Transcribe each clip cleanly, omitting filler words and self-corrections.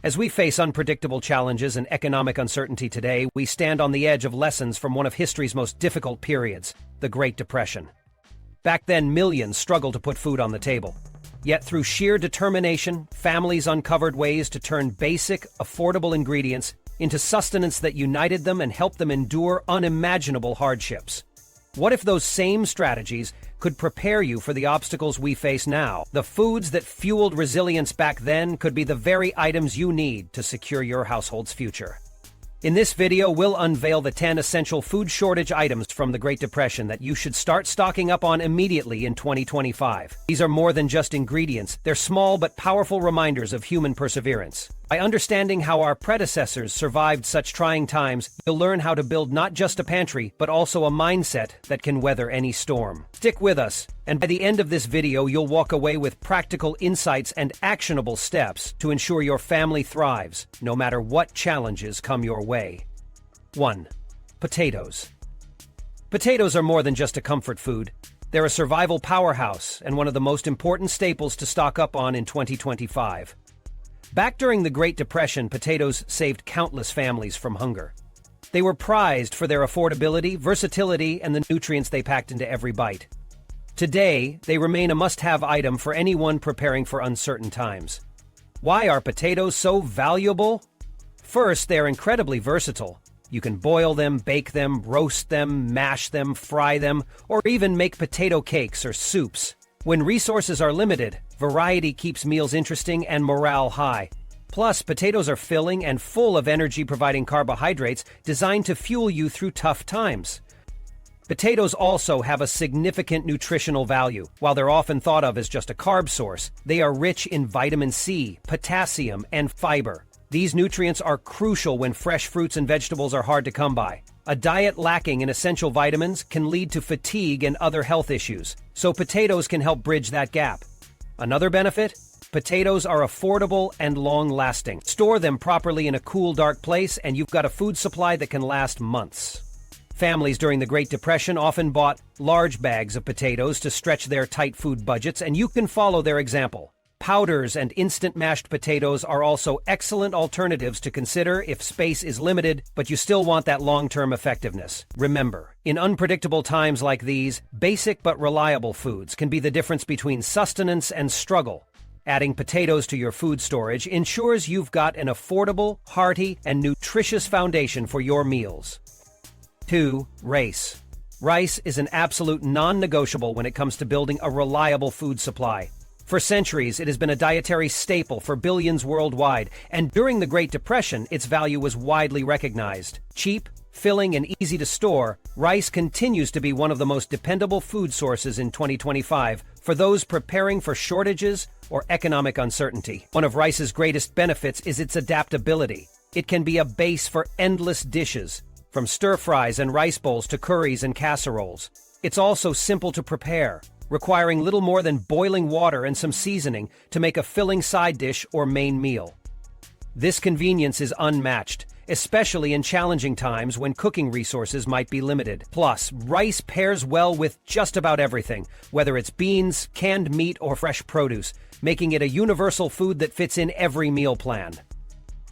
As we face unpredictable challenges and economic uncertainty today, we stand on the edge of lessons from one of history's most difficult periods, the Great Depression. Back then, millions struggled to put food on the table. Yet through sheer determination, families uncovered ways to turn basic, affordable ingredients into sustenance that united them and helped them endure unimaginable hardships. What if those same strategies could prepare you for the obstacles we face now? The foods that fueled resilience back then could be the very items you need to secure your household's future. In this video, we'll unveil the 10 essential food shortage items from the Great Depression that you should start stocking up on immediately in 2025. These are more than just ingredients. They're small but powerful reminders of human perseverance. By understanding how our predecessors survived such trying times, you'll learn how to build not just a pantry, but also a mindset that can weather any storm. Stick with us, and by the end of this video, you'll walk away with practical insights and actionable steps to ensure your family thrives, no matter what challenges come your way. 1. Potatoes. Potatoes are more than just a comfort food. They're a survival powerhouse and one of the most important staples to stock up on in 2025. Back during the Great Depression, potatoes saved countless families from hunger. They were prized for their affordability, versatility, and the nutrients they packed into every bite. Today, they remain a must-have item for anyone preparing for uncertain times. Why are potatoes so valuable? First, they're incredibly versatile. You can boil them, bake them, roast them, mash them, fry them, or even make potato cakes or soups. When resources are limited, variety keeps meals interesting and morale high. Plus, potatoes are filling and full of energy-providing carbohydrates designed to fuel you through tough times. Potatoes also have a significant nutritional value. While they're often thought of as just a carb source, they are rich in vitamin C, potassium, and fiber. These nutrients are crucial when fresh fruits and vegetables are hard to come by. A diet lacking in essential vitamins can lead to fatigue and other health issues, so potatoes can help bridge that gap. Another benefit? Potatoes are affordable and long-lasting. Store them properly in a cool, dark place, and you've got a food supply that can last months. Families during the Great Depression often bought large bags of potatoes to stretch their tight food budgets, and you can follow their example. Powders and instant mashed potatoes are also excellent alternatives to consider if space is limited, but you still want that long-term effectiveness. Remember, in unpredictable times like these, basic but reliable foods can be the difference between sustenance and struggle. Adding potatoes to your food storage ensures you've got an affordable, hearty, and nutritious foundation for your meals. 2. Rice. Rice is an absolute non-negotiable when it comes to building a reliable food supply. For centuries, it has been a dietary staple for billions worldwide, and during the Great Depression, its value was widely recognized. Cheap, filling, and easy to store, rice continues to be one of the most dependable food sources in 2025 for those preparing for shortages or economic uncertainty. One of rice's greatest benefits is its adaptability. It can be a base for endless dishes, from stir-fries and rice bowls to curries and casseroles. It's also simple to prepare, requiring little more than boiling water and some seasoning to make a filling side dish or main meal. This convenience is unmatched, especially in challenging times when cooking resources might be limited. Plus, rice pairs well with just about everything, whether it's beans, canned meat, or fresh produce, making it a universal food that fits in every meal plan.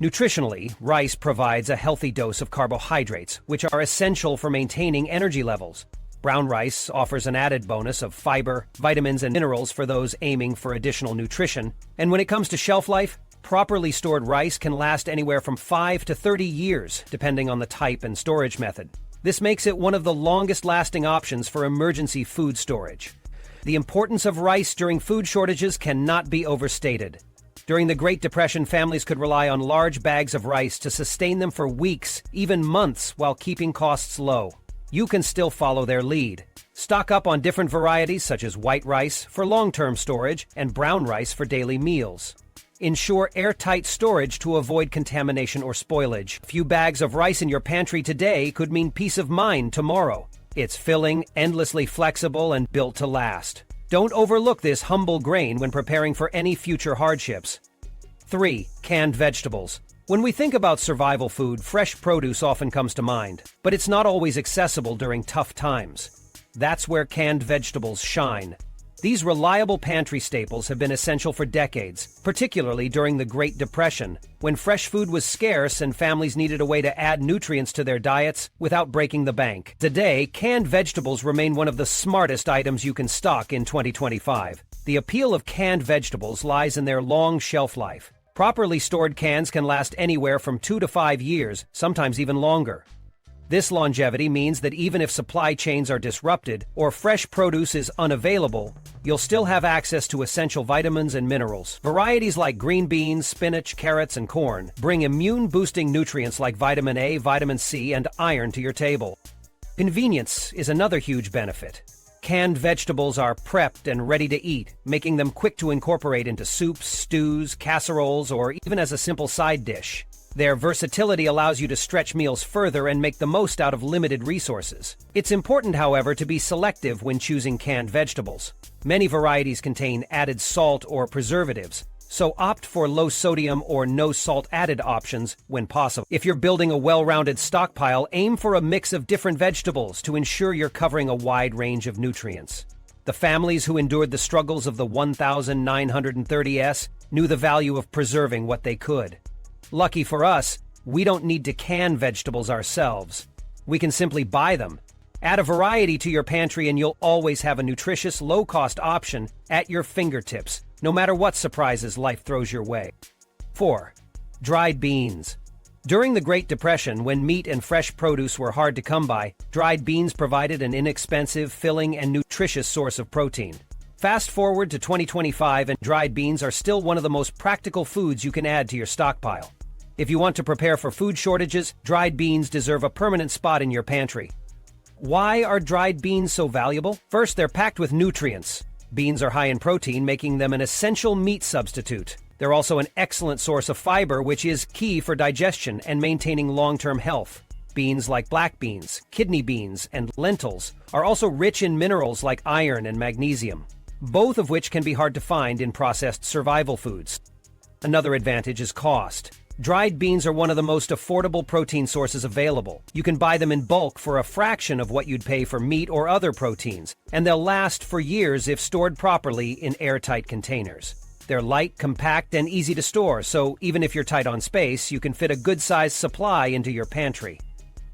Nutritionally, rice provides a healthy dose of carbohydrates, which are essential for maintaining energy levels. Brown rice offers an added bonus of fiber, vitamins, and minerals for those aiming for additional nutrition. And when it comes to shelf life, properly stored rice can last anywhere from 5 to 30 years, depending on the type and storage method. This makes it one of the longest-lasting options for emergency food storage. The importance of rice during food shortages cannot be overstated. During the Great Depression, families could rely on large bags of rice to sustain them for weeks, even months, while keeping costs low. You can still follow their lead. Stock up on different varieties such as white rice for long-term storage and brown rice for daily meals. Ensure airtight storage to avoid contamination or spoilage. A few bags of rice in your pantry today could mean peace of mind tomorrow. It's filling, endlessly flexible, and built to last. Don't overlook this humble grain when preparing for any future hardships. 3. Canned vegetables. When we think about survival food, fresh produce often comes to mind, but it's not always accessible during tough times. That's where canned vegetables shine. These reliable pantry staples have been essential for decades, particularly during the Great Depression, when fresh food was scarce and families needed a way to add nutrients to their diets without breaking the bank. Today, canned vegetables remain one of the smartest items you can stock in 2025. The appeal of canned vegetables lies in their long shelf life. Properly stored cans can last anywhere from 2 to 5 years, sometimes even longer. This longevity means that even if supply chains are disrupted or fresh produce is unavailable, you'll still have access to essential vitamins and minerals. Varieties like green beans, spinach, carrots, and corn bring immune-boosting nutrients like vitamin A, vitamin C, and iron to your table. Convenience is another huge benefit. Canned vegetables are prepped and ready to eat, making them quick to incorporate into soups, stews, casseroles, or even as a simple side dish. Their versatility allows you to stretch meals further and make the most out of limited resources. It's important, however, to be selective when choosing canned vegetables. Many varieties contain added salt or preservatives, so opt for low-sodium or no-salt-added options when possible. If you're building a well-rounded stockpile, aim for a mix of different vegetables to ensure you're covering a wide range of nutrients. The families who endured the struggles of the 1930s knew the value of preserving what they could. Lucky for us, we don't need to can vegetables ourselves. We can simply buy them. Add a variety to your pantry and you'll always have a nutritious, low-cost option at your fingertips, no matter what surprises life throws your way. 4. Dried beans. During the Great Depression, when meat and fresh produce were hard to come by, dried beans provided an inexpensive, filling, and nutritious source of protein. Fast forward to 2025 and dried beans are still one of the most practical foods you can add to your stockpile. If you want to prepare for food shortages, dried beans deserve a permanent spot in your pantry. Why are dried beans so valuable? First, they're packed with nutrients. Beans are high in protein, making them an essential meat substitute. They're also an excellent source of fiber, which is key for digestion and maintaining long-term health. Beans like black beans, kidney beans, and lentils are also rich in minerals like iron and magnesium, both of which can be hard to find in processed survival foods. Another advantage is cost. Dried beans are one of the most affordable protein sources available. You can buy them in bulk for a fraction of what you'd pay for meat or other proteins, and they'll last for years if stored properly in airtight containers. They're light, compact, and easy to store, so even if you're tight on space, you can fit a good-sized supply into your pantry.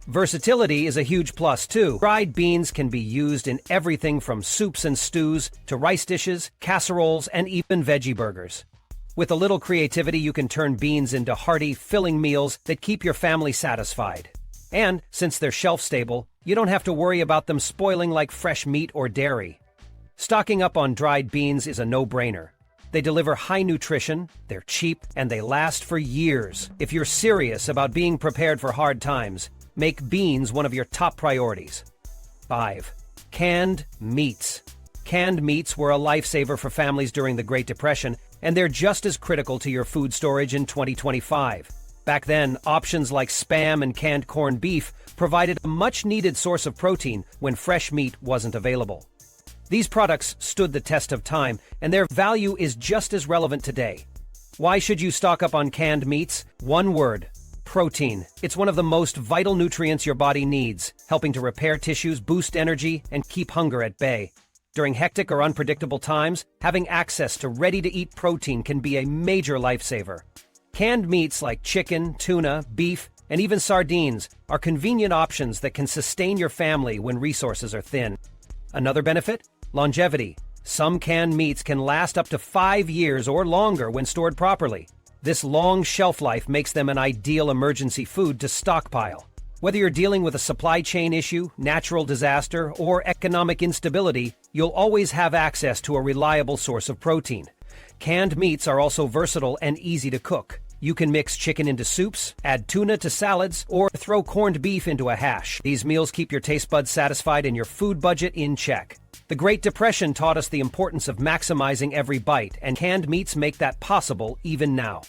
Versatility is a huge plus, too. Dried beans can be used in everything from soups and stews to rice dishes, casseroles, and even veggie burgers. With a little creativity, you can turn beans into hearty, filling meals that keep your family satisfied. And, since they're shelf-stable, you don't have to worry about them spoiling like fresh meat or dairy. Stocking up on dried beans is a no-brainer. They deliver high nutrition, they're cheap, and they last for years. If you're serious about being prepared for hard times, make beans one of your top priorities. 5. Canned meats. Canned meats were a lifesaver for families during the Great Depression, and they're just as critical to your food storage in 2025. Back then, options like Spam and canned corned beef provided a much-needed source of protein when fresh meat wasn't available. These products stood the test of time, and their value is just as relevant today. Why should you stock up on canned meats? One word: protein. It's one of the most vital nutrients your body needs, helping to repair tissues, boost energy, and keep hunger at bay. During hectic or unpredictable times, having access to ready-to-eat protein can be a major lifesaver. Canned meats like chicken, tuna, beef, and even sardines are convenient options that can sustain your family when resources are thin. Another benefit? Longevity. Some canned meats can last up to 5 years or longer when stored properly. This long shelf life makes them an ideal emergency food to stockpile. Whether you're dealing with a supply chain issue, natural disaster, or economic instability, you'll always have access to a reliable source of protein. Canned meats are also versatile and easy to cook. You can mix chicken into soups, add tuna to salads, or throw corned beef into a hash. These meals keep your taste buds satisfied and your food budget in check. The Great Depression taught us the importance of maximizing every bite, and canned meats make that possible even now.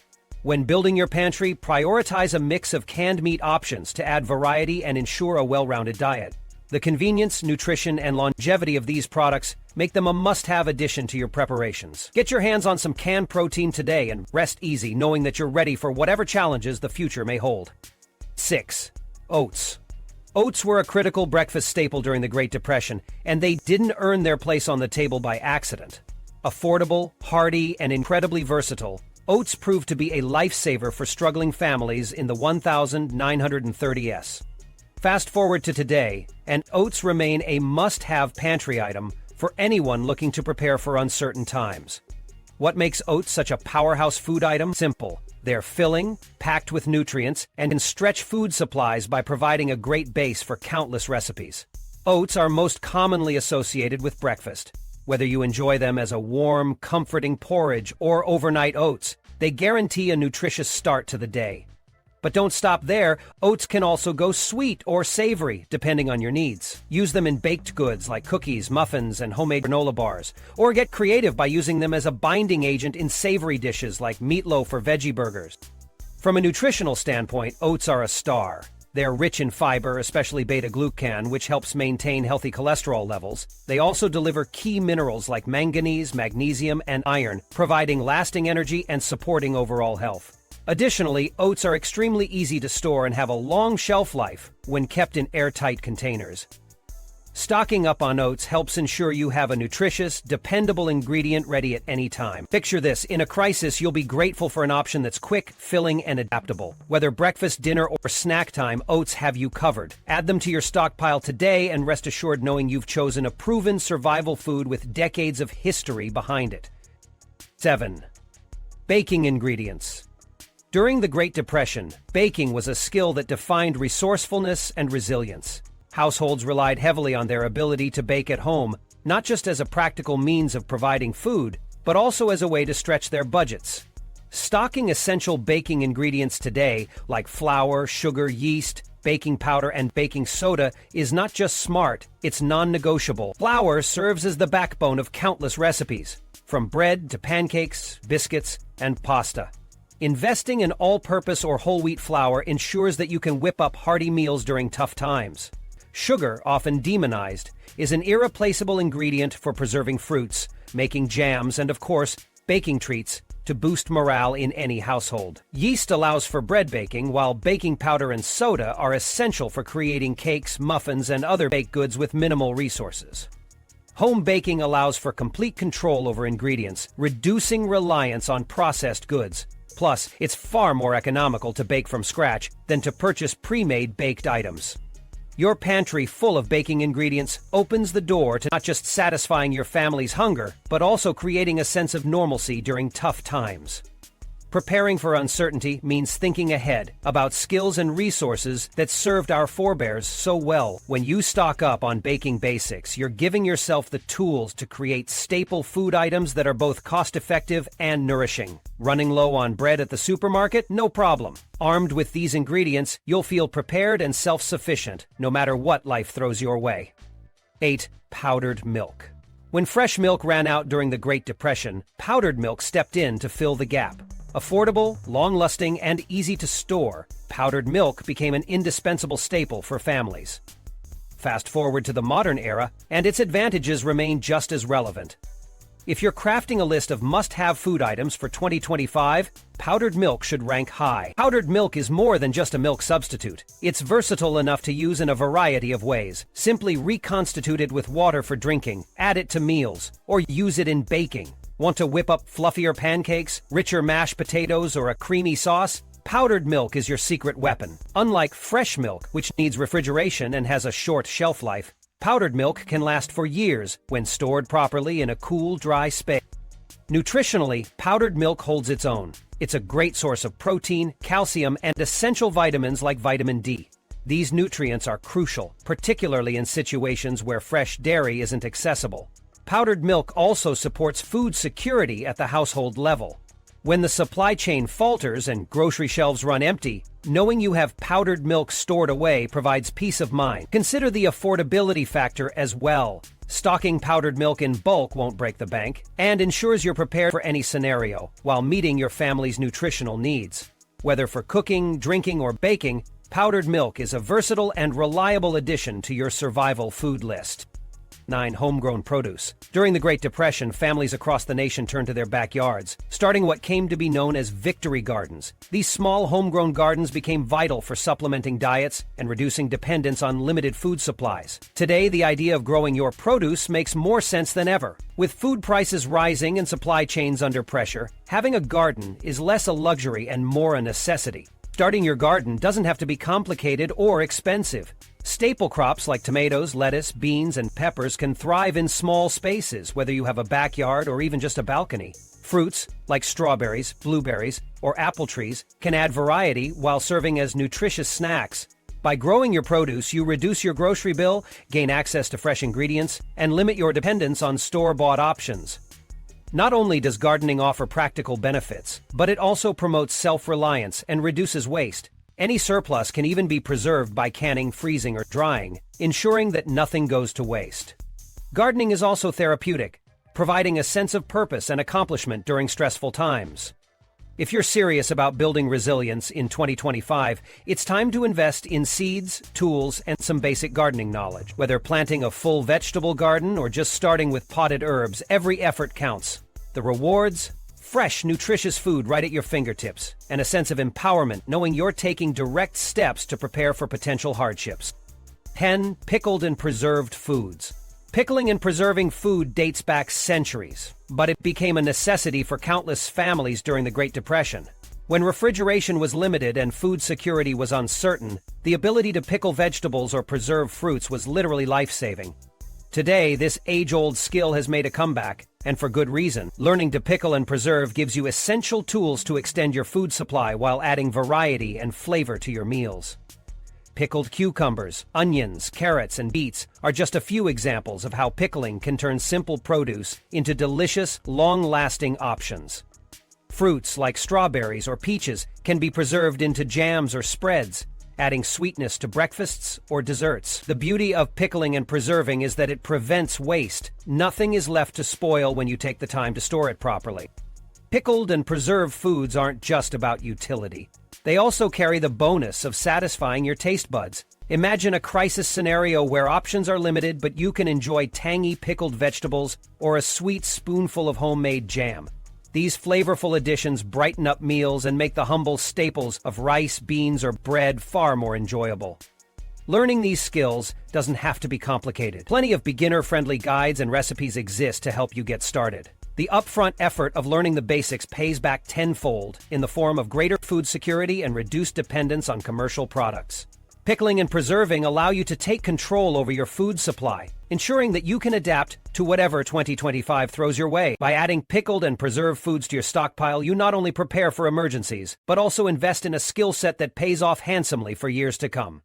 When building your pantry, prioritize a mix of canned meat options to add variety and ensure a well-rounded diet. The convenience, nutrition, and longevity of these products make them a must-have addition to your preparations. Get your hands on some canned protein today and rest easy knowing that you're ready for whatever challenges the future may hold. 6. Oats. Oats were a critical breakfast staple during the Great Depression, and they didn't earn their place on the table by accident. Affordable, hearty, and incredibly versatile, oats proved to be a lifesaver for struggling families in the 1930s. Fast forward to today, and oats remain a must-have pantry item for anyone looking to prepare for uncertain times. What makes oats such a powerhouse food item? Simple. They're filling, packed with nutrients, and can stretch food supplies by providing a great base for countless recipes. Oats are most commonly associated with breakfast. Whether you enjoy them as a warm, comforting porridge or overnight oats, they guarantee a nutritious start to the day. But don't stop there. Oats can also go sweet or savory, depending on your needs. Use them in baked goods like cookies, muffins, and homemade granola bars. Or get creative by using them as a binding agent in savory dishes like meatloaf or veggie burgers. From a nutritional standpoint, oats are a star. They are rich in fiber, especially beta-glucan, which helps maintain healthy cholesterol levels. They also deliver key minerals like manganese, magnesium, and iron, providing lasting energy and supporting overall health. Additionally, oats are extremely easy to store and have a long shelf life when kept in airtight containers. Stocking up on oats helps ensure you have a nutritious, dependable ingredient ready at any time. Picture this: in a crisis, you'll be grateful for an option that's quick, filling, and adaptable. Whether breakfast, dinner, or snack time, oats have you covered. Add them to your stockpile today and rest assured knowing you've chosen a proven survival food with decades of history behind it. 7. Baking ingredients. During the Great Depression, baking was a skill that defined resourcefulness and resilience. Households relied heavily on their ability to bake at home, not just as a practical means of providing food, but also as a way to stretch their budgets. Stocking essential baking ingredients today, like flour, sugar, yeast, baking powder, and baking soda, is not just smart, it's non-negotiable. Flour serves as the backbone of countless recipes, from bread to pancakes, biscuits, and pasta. Investing in all-purpose or whole wheat flour ensures that you can whip up hearty meals during tough times. Sugar, often demonized, is an irreplaceable ingredient for preserving fruits, making jams, and of course, baking treats to boost morale in any household. Yeast allows for bread baking, while baking powder and soda are essential for creating cakes, muffins, and other baked goods with minimal resources. Home baking allows for complete control over ingredients, reducing reliance on processed goods. Plus, it's far more economical to bake from scratch than to purchase pre-made baked items. Your pantry full of baking ingredients opens the door to not just satisfying your family's hunger, but also creating a sense of normalcy during tough times. Preparing for uncertainty means thinking ahead about skills and resources that served our forebears so well. When you stock up on baking basics, you're giving yourself the tools to create staple food items that are both cost-effective and nourishing. Running low on bread at the supermarket? No problem. Armed with these ingredients, you'll feel prepared and self-sufficient, no matter what life throws your way. 8. Powdered milk. When fresh milk ran out during the Great Depression, powdered milk stepped in to fill the gap. Affordable, long-lasting, and easy to store, powdered milk became an indispensable staple for families. Fast forward to the modern era, and its advantages remain just as relevant. If you're crafting a list of must-have food items for 2025, powdered milk should rank high. Powdered milk is more than just a milk substitute. It's versatile enough to use in a variety of ways. Simply reconstitute it with water for drinking, add it to meals, or use it in baking. Want to whip up fluffier pancakes, richer mashed potatoes, or a creamy sauce? Powdered milk is your secret weapon. Unlike fresh milk, which needs refrigeration and has a short shelf life, powdered milk can last for years when stored properly in a cool, dry space. Nutritionally, powdered milk holds its own. It's a great source of protein, calcium, and essential vitamins like vitamin D. These nutrients are crucial, particularly in situations where fresh dairy isn't accessible. Powdered milk also supports food security at the household level. When the supply chain falters and grocery shelves run empty, knowing you have powdered milk stored away provides peace of mind. Consider the affordability factor as well. Stocking powdered milk in bulk won't break the bank and ensures you're prepared for any scenario while meeting your family's nutritional needs. Whether for cooking, drinking, or baking, powdered milk is a versatile and reliable addition to your survival food list. 9. Homegrown produce. During the Great Depression, families across the nation turned to their backyards, starting what came to be known as victory gardens. These small homegrown gardens became vital for supplementing diets and reducing dependence on limited food supplies. Today, the idea of growing your produce makes more sense than ever. With food prices rising and supply chains under pressure, having a garden is less a luxury and more a necessity. Starting your garden doesn't have to be complicated or expensive. Staple crops like tomatoes, lettuce, beans, and peppers can thrive in small spaces, whether you have a backyard or even just a balcony. Fruits, like strawberries, blueberries, or apple trees, can add variety while serving as nutritious snacks. By growing your produce, you reduce your grocery bill, gain access to fresh ingredients, and limit your dependence on store-bought options. Not only does gardening offer practical benefits, but it also promotes self-reliance and reduces waste. Any surplus can even be preserved by canning, freezing, or drying, ensuring that nothing goes to waste. Gardening is also therapeutic, providing a sense of purpose and accomplishment during stressful times. If you're serious about building resilience in 2025, it's time to invest in seeds, tools, and some basic gardening knowledge. Whether planting a full vegetable garden or just starting with potted herbs, every effort counts. The rewards? Fresh, nutritious food right at your fingertips, and a sense of empowerment knowing you're taking direct steps to prepare for potential hardships. 10. Pickled and preserved foods. Pickling and preserving food dates back centuries, but it became a necessity for countless families during the Great Depression. When refrigeration was limited and food security was uncertain, the ability to pickle vegetables or preserve fruits was literally life-saving. Today, this age-old skill has made a comeback, and for good reason. Learning to pickle and preserve gives you essential tools to extend your food supply while adding variety and flavor to your meals. Pickled cucumbers, onions, carrots, and beets are just a few examples of how pickling can turn simple produce into delicious, long-lasting options. Fruits like strawberries or peaches can be preserved into jams or spreads, adding sweetness to breakfasts or desserts. The beauty of pickling and preserving is that it prevents waste. Nothing is left to spoil when you take the time to store it properly. Pickled and preserved foods aren't just about utility. They also carry the bonus of satisfying your taste buds. Imagine a crisis scenario where options are limited, but you can enjoy tangy pickled vegetables or a sweet spoonful of homemade jam. These flavorful additions brighten up meals and make the humble staples of rice, beans, or bread far more enjoyable. Learning these skills doesn't have to be complicated. Plenty of beginner-friendly guides and recipes exist to help you get started. The upfront effort of learning the basics pays back tenfold in the form of greater food security and reduced dependence on commercial products. Pickling and preserving allow you to take control over your food supply, ensuring that you can adapt to whatever 2025 throws your way. By adding pickled and preserved foods to your stockpile, you not only prepare for emergencies, but also invest in a skill set that pays off handsomely for years to come.